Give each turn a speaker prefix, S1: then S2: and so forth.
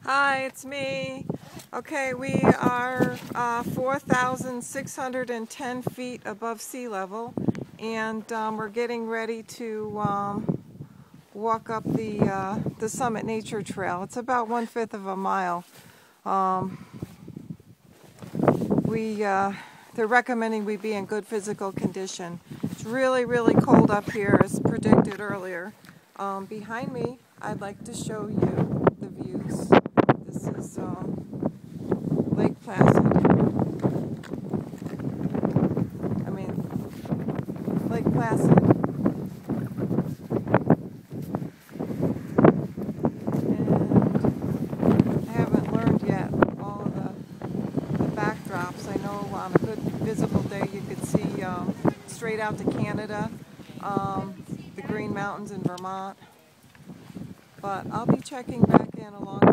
S1: Hi, it's me. Okay, we are 4,610 feet above sea level, and we're getting ready to walk up the Summit Nature Trail. It's about 1/5 of a mile. They're recommending we be in good physical condition. It's really, really cold up here, as predicted earlier. Behind me, I'd like to show you the views. This is Lake Placid. Lake Placid. And I haven't learned yet all of the backdrops. I know on a good visible day you could see straight out to Canada, the Green Mountains in Vermont. But I'll be checking back in along